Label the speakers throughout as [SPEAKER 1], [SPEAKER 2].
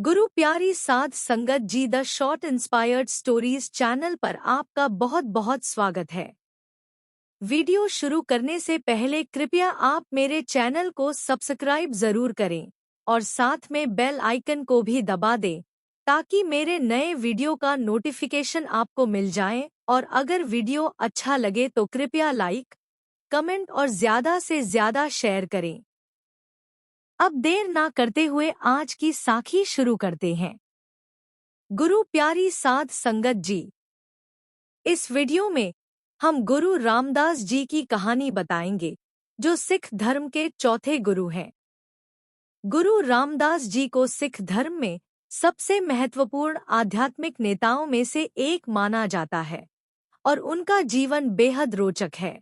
[SPEAKER 1] गुरु प्यारी साध संगत जी the short inspired stories channel पर आपका बहुत बहुत स्वागत है। वीडियो शुरू करने से पहले कृपया आप मेरे चैनल को सब्सक्राइब जरूर करें और साथ में बेल आइकन को भी दबा दें ताकि मेरे नए वीडियो का नोटिफिकेशन आपको मिल जाए। और अगर वीडियो अच्छा लगे तो कृपया लाइक, कमेंट और ज़्यादा से ज़्यादा शेयर करें। अब देर ना करते हुए आज की साखी शुरू करते हैं। गुरु प्यारी साध संगत जी। इस वीडियो में हम गुरु रामदास जी की कहानी बताएंगे, जो सिख धर्म के चौथे गुरु हैं। गुरु रामदास जी को सिख धर्म में सबसे महत्वपूर्ण आध्यात्मिक नेताओं में से एक माना जाता है और उनका जीवन बेहद रोचक है।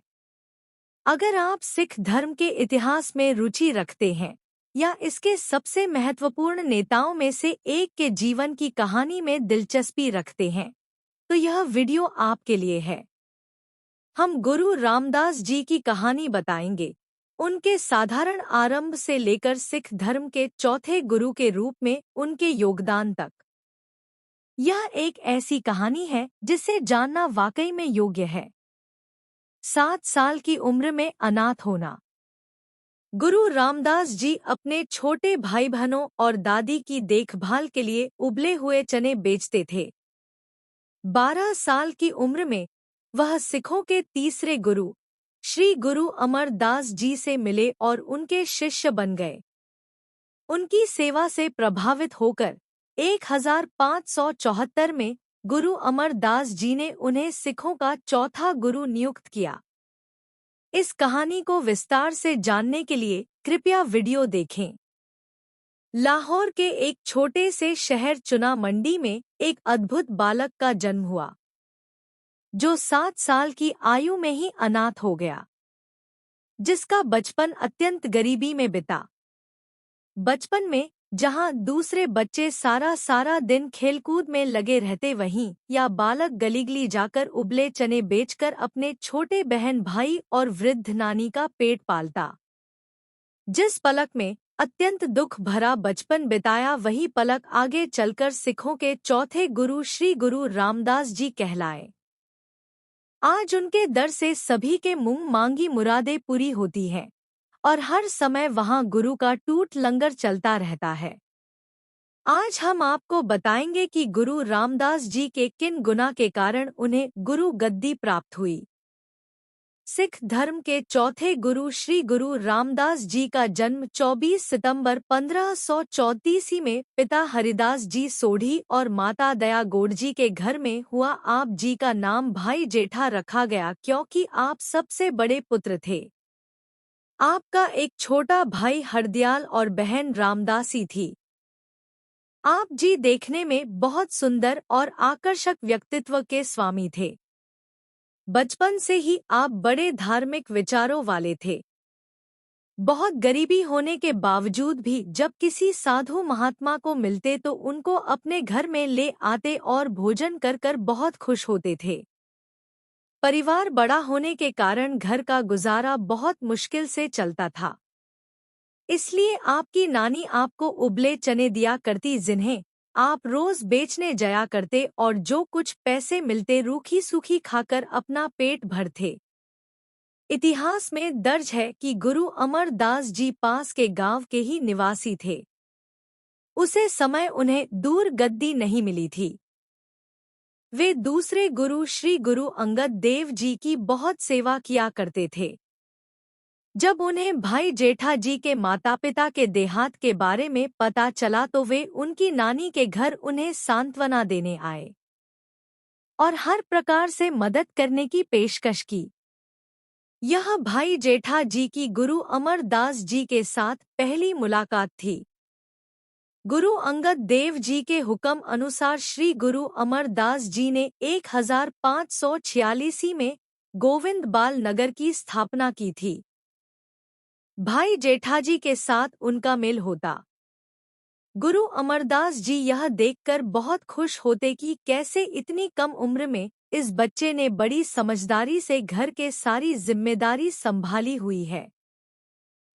[SPEAKER 1] अगर आप सिख धर्म के इतिहास में रुचि रखते हैं या इसके सबसे महत्वपूर्ण नेताओं में से एक के जीवन की कहानी में दिलचस्पी रखते हैं, तो यह वीडियो आपके लिए है। हम गुरु रामदास जी की कहानी बताएंगे, उनके साधारण आरंभ से लेकर सिख धर्म के चौथे गुरु के रूप में उनके योगदान तक। यह एक ऐसी कहानी है जिसे जानना वाकई में योग्य है। 7 साल की उम्र में अनाथ होना। गुरु रामदास जी अपने छोटे भाई बहनों और दादी की देखभाल के लिए उबले हुए चने बेचते थे। 12 साल की उम्र में वह सिखों के तीसरे गुरु श्री गुरु अमरदास जी से मिले और उनके शिष्य बन गए। उनकी सेवा से प्रभावित होकर 1574 में गुरु अमरदास जी ने उन्हें सिखों का चौथा गुरु नियुक्त किया। इस कहानी को विस्तार से जानने के लिए कृपया वीडियो देखें। लाहौर के एक छोटे से शहर चुना मंडी में एक अद्भुत बालक का जन्म हुआ, जो 7 साल की आयु में ही अनाथ हो गया, जिसका बचपन अत्यंत गरीबी में बिता। बचपन में जहां दूसरे बच्चे सारा दिन खेलकूद में लगे रहते, वहीं या बालक गली जाकर उबले चने बेचकर अपने छोटे बहन भाई और वृद्ध नानी का पेट पालता। जिस पलक में अत्यंत दुख भरा बचपन बिताया, वही पलक आगे चलकर सिखों के चौथे गुरु श्री गुरु रामदास जी कहलाए। आज उनके दर से सभी के मुंह मांगी मुरादें पूरी होती हैं और हर समय वहां गुरु का टूट लंगर चलता रहता है। आज हम आपको बताएंगे कि गुरु रामदास जी के किन गुना के कारण उन्हें गुरु गद्दी प्राप्त हुई। सिख धर्म के चौथे गुरु श्री गुरु रामदास जी का जन्म 24 सितंबर 1534 ईस्वी में पिता हरिदास जी सोढ़ी और माता दया गोड़ जी के घर में हुआ। आप जी का नाम भाई जेठा रखा गया क्योंकि आप सबसे बड़े पुत्र थे। आपका एक छोटा भाई हरदयाल और बहन रामदासी थी। आप जी देखने में बहुत सुंदर और आकर्षक व्यक्तित्व के स्वामी थे। बचपन से ही आप बड़े धार्मिक विचारों वाले थे। बहुत गरीबी होने के बावजूद भी जब किसी साधु महात्मा को मिलते तो उनको अपने घर में ले आते और भोजन कर कर बहुत खुश होते थे। परिवार बड़ा होने के कारण घर का गुजारा बहुत मुश्किल से चलता था। इसलिए आपकी नानी आपको उबले चने दिया करती, जिन्हें आप रोज बेचने जाया करते और जो कुछ पैसे मिलते रूखी सूखी खाकर अपना पेट भरते। इतिहास में दर्ज है कि गुरु अमरदास जी पास के गांव के ही निवासी थे। उसे समय उन्हें दूर गद्दी नहीं मिली थी। वे दूसरे गुरु श्री गुरु अंगद देव जी की बहुत सेवा किया करते थे। जब उन्हें भाई जेठा जी के माता पिता के देहांत के बारे में पता चला तो वे उनकी नानी के घर उन्हें सांत्वना देने आए और हर प्रकार से मदद करने की पेशकश की। यह भाई जेठा जी की गुरु अमरदास जी के साथ पहली मुलाकात थी। गुरु अंगद देव जी के हुक्म अनुसार श्री गुरु अमरदास जी ने 1546 में गोविंद बाल नगर की स्थापना की थी। भाई जेठाजी के साथ उनका मेल होता। गुरु अमरदास जी यह देखकर बहुत खुश होते कि कैसे इतनी कम उम्र में इस बच्चे ने बड़ी समझदारी से घर के सारी जिम्मेदारी संभाली हुई है।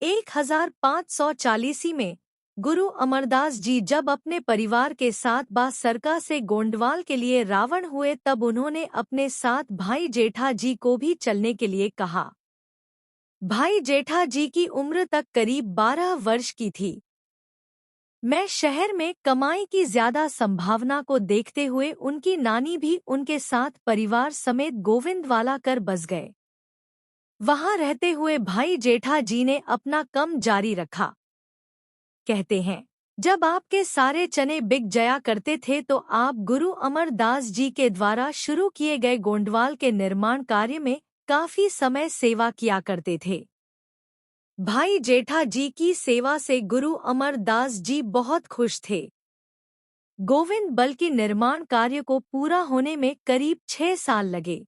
[SPEAKER 1] 1540 में गुरु अमरदास जी जब अपने परिवार के साथ सरका से गोंडवाल के लिए रावण हुए तब उन्होंने अपने साथ भाई जेठा जी को भी चलने के लिए कहा। भाई जेठा जी की उम्र तक करीब 12 वर्ष की थी। मैं शहर में कमाई की ज्यादा संभावना को देखते हुए उनकी नानी भी उनके साथ परिवार समेत गोविंदवाला कर बस गए। वहां रहते हुए भाई जेठा जी ने अपना काम जारी रखा। कहते हैं, जब आपके सारे चने बिक जाया करते थे तो आप गुरु अमरदास जी के द्वारा शुरू किए गए गोंडवाल के निर्माण कार्य में काफी समय सेवा किया करते थे। भाई जेठा जी की सेवा से गुरु अमरदास जी बहुत खुश थे। गोविंद बल की निर्माण कार्य को पूरा होने में करीब 6 साल लगे।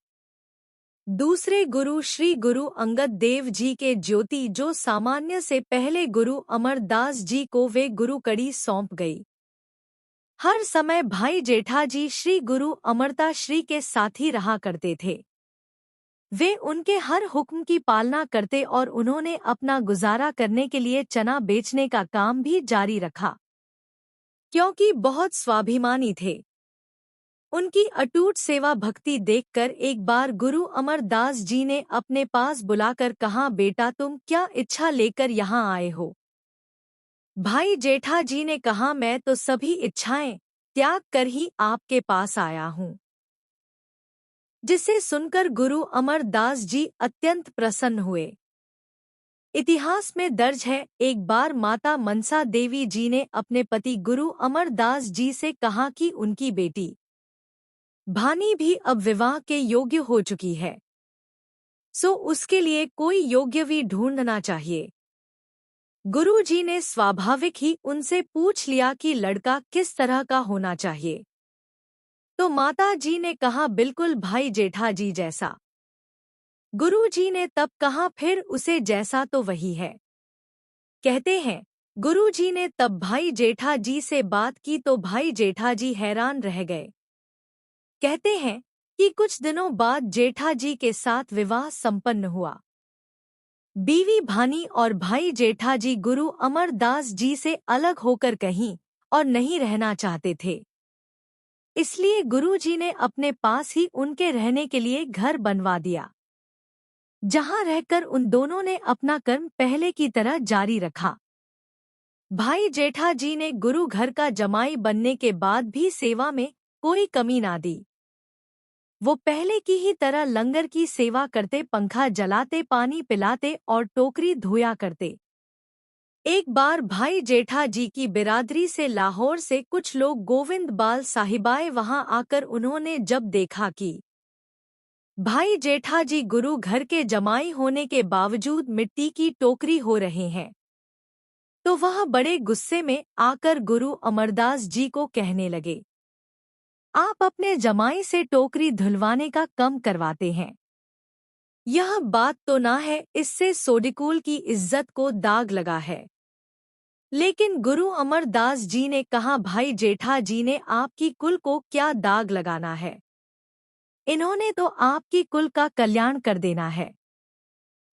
[SPEAKER 1] दूसरे गुरु श्री गुरु अंगद देव जी के ज्योति जो सामान्य से पहले गुरु अमरदास जी को वे गुरु कड़ी सौंप गई। हर समय भाई जेठा जी श्री गुरु अमरता श्री के साथी रहा करते थे। वे उनके हर हुक्म की पालना करते और उन्होंने अपना गुजारा करने के लिए चना बेचने का काम भी जारी रखा, क्योंकि बहुत स्वाभिमानी थे। उनकी अटूट सेवा भक्ति देखकर एक बार गुरु अमरदास जी ने अपने पास बुलाकर कहा, बेटा तुम क्या इच्छा लेकर यहाँ आए हो? भाई जेठा जी ने कहा, मैं तो सभी इच्छाएं त्याग कर ही आपके पास आया हूँ। जिसे सुनकर गुरु अमरदास जी अत्यंत प्रसन्न हुए। इतिहास में दर्ज है, एक बार माता मनसा देवी जी ने अपने पति गुरु अमरदास जी से कहा कि उनकी बेटी भानी भी अब विवाह के योग्य हो चुकी है, सो उसके लिए कोई योग्यवी ढूंढना चाहिए। गुरु जी ने स्वाभाविक ही उनसे पूछ लिया कि लड़का किस तरह का होना चाहिए। तो माता जी ने कहा, बिल्कुल भाई जेठा जी जैसा। गुरु जी ने तब कहा, फिर उसे जैसा तो वही है। कहते हैं, गुरु जी ने तब भाई जेठा जी से बात की तो भाई जेठा जी हैरान रह गए। कहते हैं कि कुछ दिनों बाद जेठा जी के साथ विवाह संपन्न हुआ। बीवी भानी और भाई जेठा जी गुरु अमरदास जी से अलग होकर कहीं और नहीं रहना चाहते थे। इसलिए गुरु जी ने अपने पास ही उनके रहने के लिए घर बनवा दिया, जहां रहकर उन दोनों ने अपना कर्म पहले की तरह जारी रखा। भाई जेठा जी ने गुरु घर का जमाई बनने के बाद भी सेवा में कोई कमी ना दी। वो पहले की ही तरह लंगर की सेवा करते, पंखा जलाते, पानी पिलाते और टोकरी धोया करते। एक बार भाई जेठा जी की बिरादरी से लाहौर से कुछ लोग गोविंद बाल साहिबाए वहां आकर उन्होंने जब देखा कि भाई जेठा जी गुरु घर के जमाई होने के बावजूद मिट्टी की टोकरी हो रहे हैं, तो वह बड़े गुस्से में आकर गुरु अमरदास जी को कहने लगे, आप अपने जमाई से टोकरी धुलवाने का कम करवाते हैं। यह बात तो ना है, इससे सोडिकुल की इज्जत को दाग लगा है। लेकिन गुरु अमरदास जी ने कहा, भाई जेठा जी ने आपकी कुल को क्या दाग लगाना है? इन्होंने तो आपकी कुल का कल्याण कर देना है,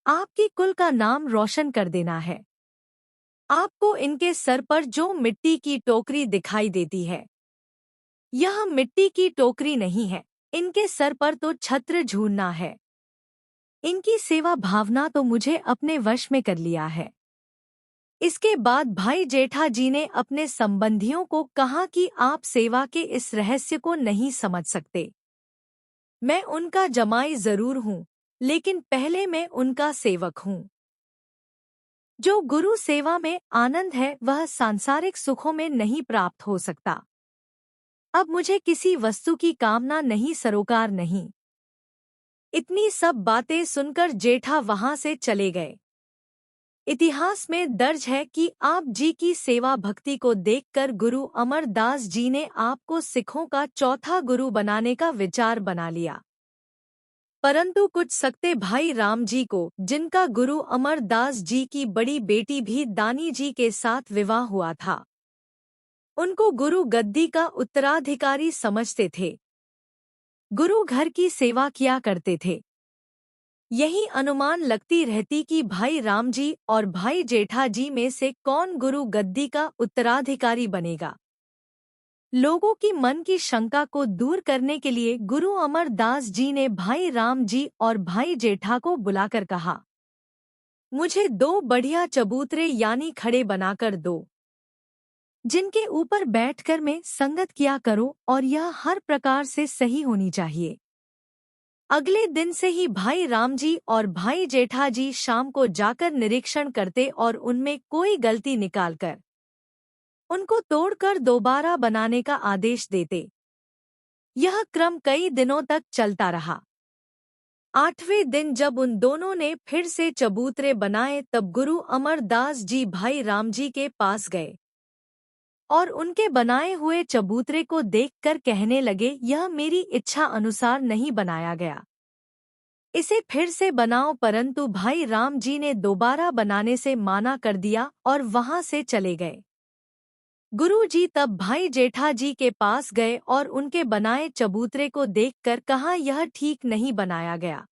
[SPEAKER 1] आपकी कुल का नाम रोशन कर देना है। आपको इनके सर पर जो मिट्टी की टोकरी दिखाई देती है, यह मिट्टी की टोकरी नहीं है, इनके सर पर तो छत्र झूलना है। इनकी सेवा भावना तो मुझे अपने वश में कर लिया है। इसके बाद भाई जेठा जी ने अपने संबंधियों को कहा कि आप सेवा के इस रहस्य को नहीं समझ सकते। मैं उनका जमाई जरूर हूँ, लेकिन पहले मैं उनका सेवक हूँ। जो गुरु सेवा में आनंद है वह सांसारिक सुखों में नहीं प्राप्त हो सकता। अब मुझे किसी वस्तु की कामना नहीं, सरोकार नहीं। इतनी सब बातें सुनकर जेठा वहां से चले गए। इतिहास में दर्ज है कि आप जी की सेवा भक्ति को देखकर गुरु अमरदास जी ने आपको सिखों का चौथा गुरु बनाने का विचार बना लिया। परंतु कुछ सकते भाई राम जी को, जिनका गुरु अमरदास जी की बड़ी बेटी भी दानी जी के साथ विवाह हुआ था, उनको गुरु गद्दी का उत्तराधिकारी समझते थे। गुरु घर की सेवा किया करते थे। यही अनुमान लगती रहती कि भाई राम जी और भाई जेठा जी में से कौन गुरु गद्दी का उत्तराधिकारी बनेगा। लोगों की मन की शंका को दूर करने के लिए गुरु अमरदास जी ने भाई राम जी और भाई जेठा को बुलाकर कहा, मुझे दो बढ़िया चबूतरे यानी खड़े बनाकर दो, जिनके ऊपर बैठकर मैं संगत किया करूं, और यह हर प्रकार से सही होनी चाहिए। अगले दिन से ही भाई राम जी और भाई जेठा जी शाम को जाकर निरीक्षण करते और उनमें कोई गलती निकालकर उनको तोड़कर दोबारा बनाने का आदेश देते। यह क्रम कई दिनों तक चलता रहा। 8वें दिन जब उन दोनों ने फिर से चबूतरे बनाए, तब गुरु अमरदास जी भाई राम जी के पास गए और उनके बनाए हुए चबूतरे को देखकर कहने लगे, यह मेरी इच्छा अनुसार नहीं बनाया गया, इसे फिर से बनाओ। परंतु भाई राम जी ने दोबारा बनाने से माना कर दिया और वहां से चले गए। गुरु जी तब भाई जेठा जी के पास गए और उनके बनाए चबूतरे को देखकर कहा, यह ठीक नहीं बनाया गया।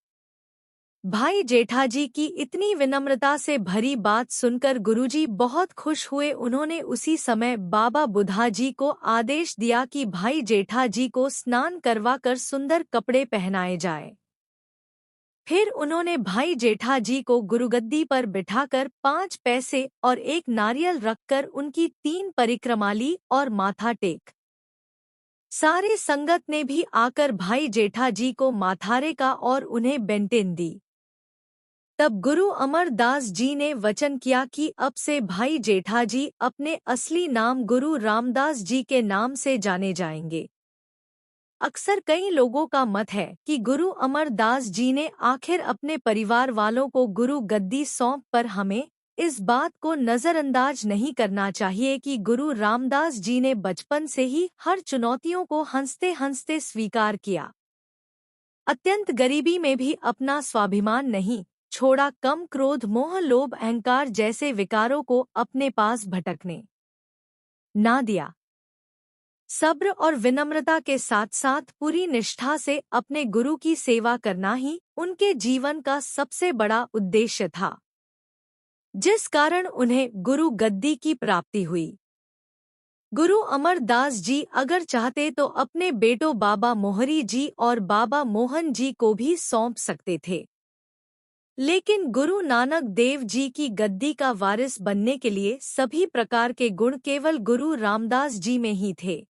[SPEAKER 1] भाई जेठा जी की इतनी विनम्रता से भरी बात सुनकर गुरुजी बहुत खुश हुए। उन्होंने उसी समय बाबा बुधा जी को आदेश दिया कि भाई जेठा जी को स्नान करवाकर सुंदर कपड़े पहनाए जाए। फिर उन्होंने भाई जेठा जी को गुरुगद्दी पर बिठाकर 5 पैसे और एक नारियल रखकर उनकी 3 परिक्रमा ली और माथा टेक। सारे संगत ने भी आकर भाई जेठा जी को माथारे का और उन्हें बेंटेन दी। तब गुरु अमरदास जी ने वचन किया कि अब से भाई जेठा जी अपने असली नाम गुरु रामदास जी के नाम से जाने जाएंगे। अक्सर कई लोगों का मत है कि गुरु अमरदास जी ने आखिर अपने परिवार वालों को गुरु गद्दी सौंप, पर हमें इस बात को नज़रअंदाज नहीं करना चाहिए कि गुरु रामदास जी ने बचपन से ही हर चुनौतियों को हंसते हंसते स्वीकार किया। अत्यंत गरीबी में भी अपना स्वाभिमान नहीं छोड़ा, कम क्रोध मोह लोभ अहंकार जैसे विकारों को अपने पास भटकने ना दिया। सब्र और विनम्रता के साथ साथ पूरी निष्ठा से अपने गुरु की सेवा करना ही उनके जीवन का सबसे बड़ा उद्देश्य था, जिस कारण उन्हें गुरु गद्दी की प्राप्ति हुई। गुरु अमरदास जी अगर चाहते तो अपने बेटों बाबा मोहरी जी और बाबा मोहन जी को भी सौंप सकते थे, लेकिन गुरु नानक देव जी की गद्दी का वारिस बनने के लिए सभी प्रकार के गुण केवल गुरु रामदास जी में ही थे।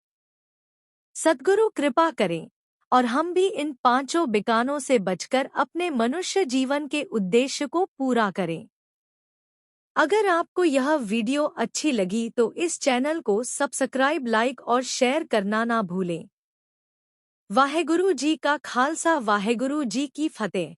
[SPEAKER 1] सद्गुरु कृपा करें और हम भी इन 5 बिकानों से बचकर अपने मनुष्य जीवन के उद्देश्य को पूरा करें। अगर आपको यह वीडियो अच्छी लगी तो इस चैनल को सब्सक्राइब, लाइक और शेयर करना ना भूलें। वाहेगुरु जी का खालसा, वाहेगुरु जी की फतेह।